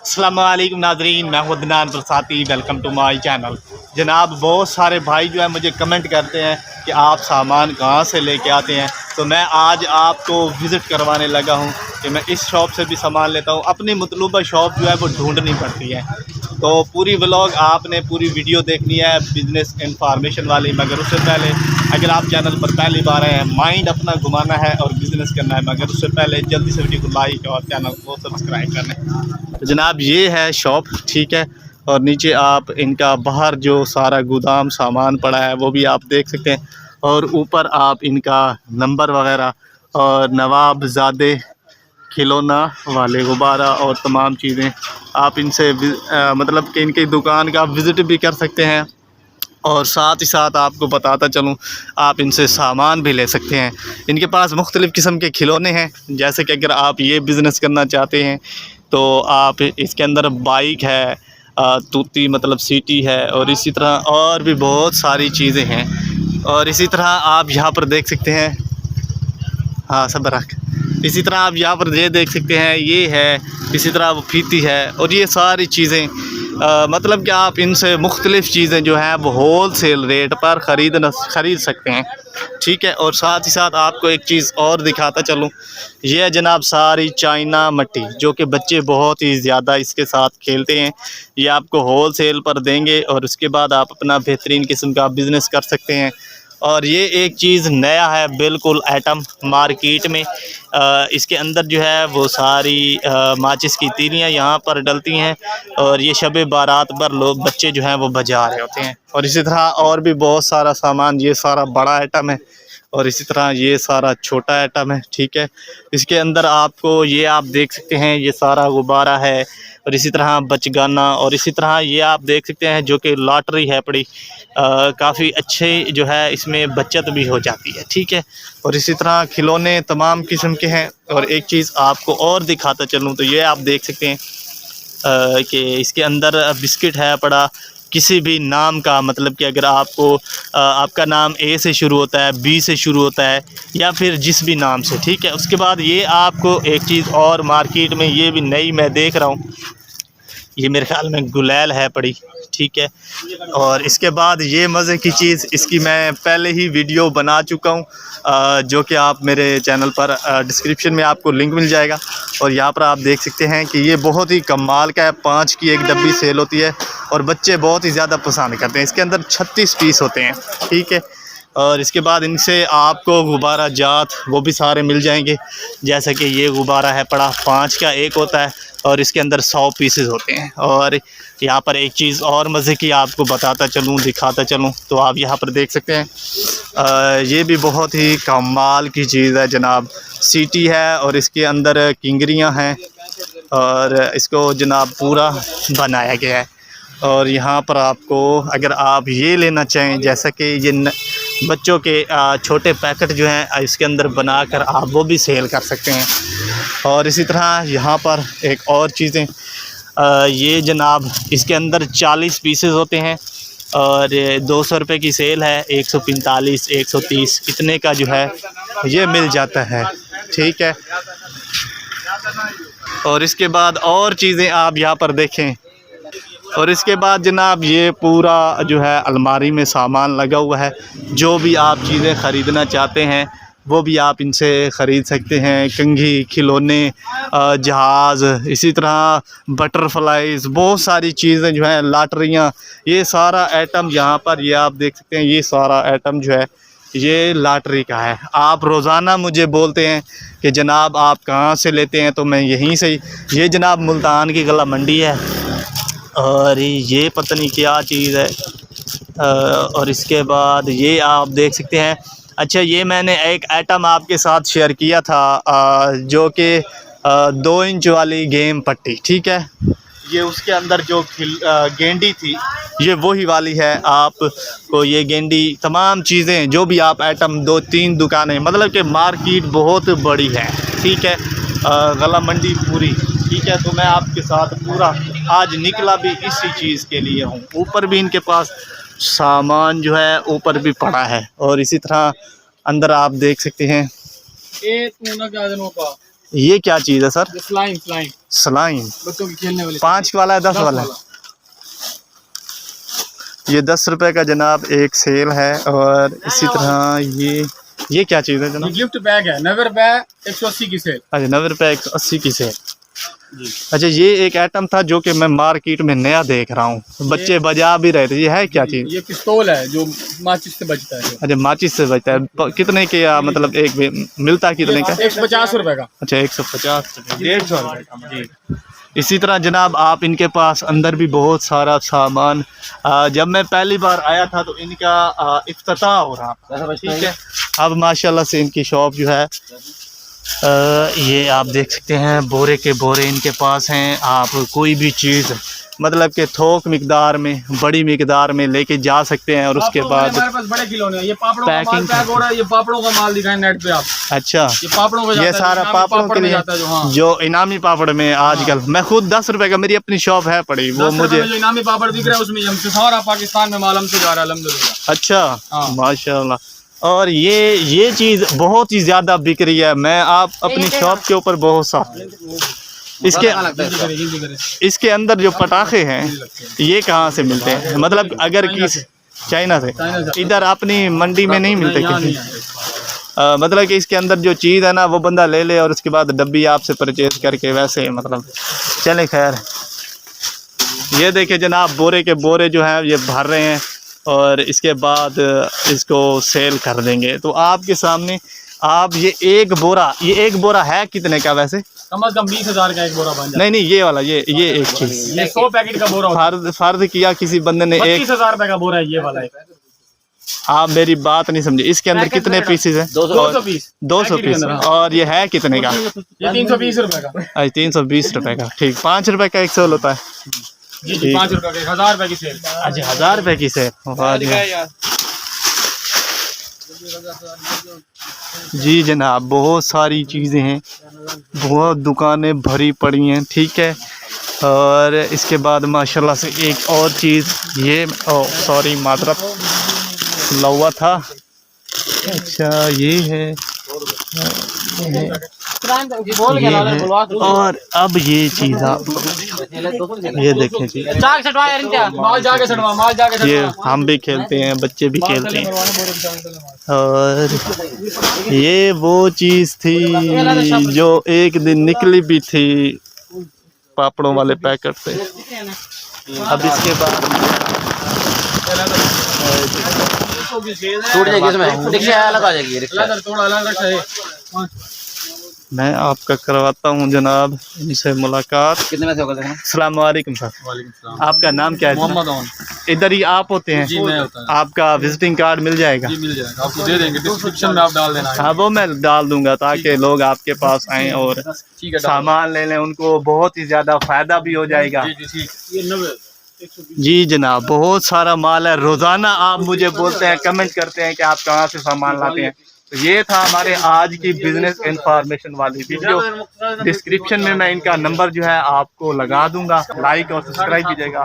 अस्सलाम वालेकुम नाज़रीन, मैं हूं Adnan Barsati. Welcome to my channel. जनाब, बहुत सारे भाई जो है मुझे कमेंट करते हैं कि आप सामान कहाँ से लेके आते हैं, तो मैं आज आपको विज़िट करवाने लगा हूं कि मैं इस शॉप से भी सामान लेता हूं। अपनी मतलूबा शॉप जो है वो ढूंढनी पड़ती है, तो पूरी व्लॉग आपने पूरी वीडियो देखनी है बिज़नेस इंफॉर्मेशन वाली। मगर उससे पहले अगर आप चैनल पर पहली बार आए हैं, माइंड अपना घुमाना है और बिज़नेस करना है, मगर उससे पहले जल्दी से वीडियो को लाइक और चैनल को सब्सक्राइब करना है। तो जनाब, ये है शॉप, ठीक है। और नीचे आप इनका बाहर जो सारा गोदाम सामान पड़ा है वो भी आप देख सकते हैं, और ऊपर आप इनका नंबर वगैरह और नवाबजादे खिलौना वाले गुब्बारा और तमाम चीज़ें आप इनसे मतलब कि इनकी दुकान का विज़िट भी कर सकते हैं। और साथ ही साथ आपको बताता चलूँ, आप इनसे सामान भी ले सकते हैं। इनके पास मुख्तलिफ़ किस्म के खिलौने हैं, जैसे कि अगर आप ये बिज़नेस करना चाहते हैं तो आप इसके अंदर बाइक है, तूती मतलब सीटी है, और इसी तरह और भी बहुत सारी चीज़ें हैं। और इसी तरह आप यहाँ पर देख सकते हैं, हाँ सब रख, इसी तरह आप यहाँ पर ये देख सकते हैं, ये है, इसी तरह वो फीती है, और ये सारी चीज़ें मतलब कि आप इनसे मुख्तलिफ़ चीज़ें जो हैं वो होल सेल रेट पर ख़रीद सकते हैं, ठीक है। और साथ ही साथ आपको एक चीज़ और दिखाता चलूँ, ये है जनाब सारी चाइना मट्टी, जो कि बच्चे बहुत ही ज़्यादा इसके साथ खेलते हैं। ये आपको होल सेल पर देंगे और उसके बाद आप अपना बेहतरीन किस्म का बिज़नेस कर सकते हैं। और ये एक चीज़ नया है बिल्कुल आइटम मार्केट में, इसके अंदर जो है वो सारी माचिस की तीलियाँ यहाँ पर डलती हैं, और ये शब बारात पर लोग बच्चे जो हैं वो बजा रहे होते हैं। और इसी तरह और भी बहुत सारा सामान, ये सारा बड़ा आइटम है और इसी तरह ये सारा छोटा आइटम है, ठीक है। इसके अंदर आपको ये आप देख सकते हैं, ये सारा गुब्बारा है, और इसी तरह बचगाना, और इसी तरह ये आप देख सकते हैं जो कि लॉटरी है पड़ी, काफ़ी अच्छे जो है इसमें बचत भी हो जाती है, ठीक है। और इसी तरह खिलौने तमाम किस्म के हैं। और एक चीज़ आपको और दिखाता चलूँ, तो ये आप देख सकते हैं कि इसके अंदर बिस्किट है पड़ा, किसी भी नाम का, मतलब कि अगर आपको आपका नाम ए से शुरू होता है, बी से शुरू होता है, या फिर जिस भी नाम से, ठीक है। उसके बाद ये आपको एक चीज़ और मार्केट में ये भी नई मैं देख रहा हूँ, ये मेरे ख्याल में गुलेल है पड़ी, ठीक है। और इसके बाद ये मज़े की चीज़, इसकी मैं पहले ही वीडियो बना चुका हूँ, जो कि आप मेरे चैनल पर डिस्क्रिप्शन में आपको लिंक मिल जाएगा। और यहाँ पर आप देख सकते हैं कि ये बहुत ही कमाल का है, 5 की एक डब्बी सेल होती है और बच्चे बहुत ही ज़्यादा पसंद करते हैं। इसके अंदर 36 पीस होते हैं, ठीक है। और इसके बाद इनसे आपको गुब्बारा जात वो भी सारे मिल जाएंगे, जैसा कि ये गुब्बारा है पड़ा, 5 का एक होता है और इसके अंदर 100 पीसेस होते हैं। और यहाँ पर एक चीज़ और मज़े की आपको बताता चलूँ, दिखाता चलूँ, तो आप यहाँ पर देख सकते हैं, ये भी बहुत ही कमाल की चीज़ है जनाब। सीटी है और इसके अंदर किंगरियाँ हैं, और इसको जनाब पूरा बनाया गया है। और यहाँ पर आपको अगर आप ये लेना चाहें, जैसा कि ये बच्चों के छोटे पैकेट जो हैं इसके अंदर बनाकर आप वो भी सेल कर सकते हैं। और इसी तरह यहाँ पर एक और चीज़ें, ये जनाब इसके अंदर 40 पीसेस होते हैं और 200 रुपये की सेल है, 145 130 इतने का जो है ये मिल जाता है, ठीक है। और इसके बाद और चीज़ें आप यहाँ पर देखें, और इसके बाद जनाब ये पूरा जो है अलमारी में सामान लगा हुआ है, जो भी आप चीज़ें ख़रीदना चाहते हैं वो भी आप इनसे ख़रीद सकते हैं। कंघी, खिलौने, जहाज़, इसी तरह बटरफ्लाइज, बहुत सारी चीज़ें जो हैं, लॉटरियाँ, ये सारा आइटम यहाँ पर ये आप देख सकते हैं। ये सारा आइटम जो है ये लॉटरी का है। आप रोज़ाना मुझे बोलते हैं कि जनाब आप कहाँ से लेते हैं, तो मैं यहीं से ही, ये जनाब मुल्तान की गला मंडी है, और ये पता नहीं क्या चीज़ है। और इसके बाद ये आप देख सकते हैं। अच्छा, ये मैंने एक आइटम आपके साथ शेयर किया था, जो कि 2 इंच वाली गेम पट्टी, ठीक है। ये उसके अंदर जो गेंडी थी ये वही वाली है। आपको ये गेंडी तमाम चीज़ें जो भी आप आइटम 2-3 दुकानें, मतलब कि मार्केट बहुत बड़ी है, ठीक है, गला मंडी पूरी, ठीक है। तो मैं आपके साथ पूरा आज निकला भी इसी चीज़ के लिए हूँ। ऊपर भी इनके पास सामान जो है ऊपर भी पड़ा है, और इसी तरह अंदर आप देख सकते हैं। ये क्या चीज़ है सर? Slime slime slime. बच्चों के खेलने वाली। 5 वाला है 10 वाला है? ये 10 रुपए का जनाब एक सेल है। और इसी तरह ये क्या चीज़ है जनाब? ये गिफ्ट बैग है, 90 रुपए 180 की सेल। अच्छा 90 रुपए 180 की सेल। जी। अच्छा ये एक आइटम था जो कि मैं मार्केट में नया देख रहा हूँ, बच्चे बजा भी रहे थे। ये है क्या चीज़? ये पिस्तौल है जो माचिस से बजता है। अच्छा माचिस से बचता है। कितने के मतलब एक मिलता है कितने का? 150 रुपए का। अच्छा 150 रुपये, 150 रुपये का। जी। इसी तरह जनाब आप इनके पास अंदर भी बहुत सारा सामान। जब मैं पहली बार आया था तो इनका इफ्तिताह हो रहा था, ठीक है। अब माशाल्लाह से इनकी शॉप जो है ये आप देख सकते हैं, बोरे के बोरे इनके पास हैं। आप कोई भी चीज़ मतलब कि थोक मिकदार में, बड़ी मिकदार में लेके जा सकते हैं। और उसके बाद हमारे पास बड़े खिलौने हैं। ये पापड़ों का माल पैकिंग पैक हो रहा है। ये पापड़ों का माल दिखाएं नेट पे आप। अच्छा ये पापड़ों का ये सारा पापड़ों के लिए जो इनामी पापड़ में आजकल मैं खुद 10 रुपए का, मेरी अपनी शॉप है पड़ी, वो मुझे जो इनामी पापड़ दिख रहा है उसमें हमसे सारा पाकिस्तान में माल हमसे जा रहा है अल्हम्दुलिल्लाह। अच्छा माशाल्लाह। और ये चीज़ बहुत ही ज़्यादा बिक रही है। मैं आप अपनी शॉप के ऊपर बहुत सा इसके अंदर जो पटाखे हैं ये कहाँ से मिलते हैं? मतलब अगर किस चाइना से, इधर अपनी मंडी में नहीं मिलते किसी? मतलब कि इसके अंदर जो चीज़ है ना वो बंदा ले ले और उसके बाद डब्बी आपसे परचेज करके वैसे मतलब चले। खैर ये देखे जनाब बोरे के बोरे जो हैं ये भर रहे हैं और इसके बाद इसको सेल कर देंगे। तो आपके सामने आप ये एक बोरा है कितने का वैसे? कम से कम 20,000 का एक बोरा बन जाता है। नहीं ये वाला ये एक चीज़, ये 100 पैकेट का बोरा फर्ज किया किसी बंदे ने 25,000 रुपए का बोरा है ये वाला। आप मेरी बात नहीं समझे। इसके अंदर कितने पीसेज हैं? 200 पीस। 200 पीस। और ये है कितने का? ये 320 रुपए का। अच्छा 320 रुपए का, ठीक। 5 रुपए का एक सेल होता है। जी 5 रुपए का 1000 रुपए की सेल। अच्छा 1000 रुपए की सेल। जी जनाब बहुत सारी चीज़ें हैं, बहुत दुकानें भरी पड़ी हैं, ठीक है। और इसके बाद माशाल्लाह से एक और चीज़ ये सॉरी मादरत लौवा था। अच्छा ये है और अब ये चीज़ आप ये देखें जी, ये हम भी खेलते हैं, बच्चे भी खेलते हैं। और ये वो चीज़ थी जो एक दिन निकली भी थी पापड़ों वाले पैकेट से। अब इसके बाद टूट जाएगी, इसमें रिक्शा अलग आ जाएगी, रिक्शा मैं आपका करवाता हूँ जनाब इनसे मुलाकात। कितने में होगा? अस्सलाम वालेकुम सर। आपका नाम क्या है? मोहम्मद ओन। इधर ही आप होते हैं? जी मैं होता हूँ। आपका विजिटिंग कार्ड मिल जाएगा? जी मिल जाएगा, आपको दे देंगे, डिस्क्रिप्शन में आप डाल देना। हाँ वो मैं डाल दूंगा ताकि लोग आपके पास आएँ और सामान ले लें, उनको बहुत ही ज़्यादा फ़ायदा भी हो जाएगा। जी जनाब बहुत सारा माल है। रोज़ाना आप मुझे बोलते हैं, कमेंट करते हैं कि आप कहाँ से सामान लाते हैं। तो ये था हमारे आज की बिजनेस इंफॉर्मेशन वाली वीडियो। डिस्क्रिप्शन में मैं इनका नंबर जो है आपको लगा दूंगा। लाइक और सब्सक्राइब कीजिएगा।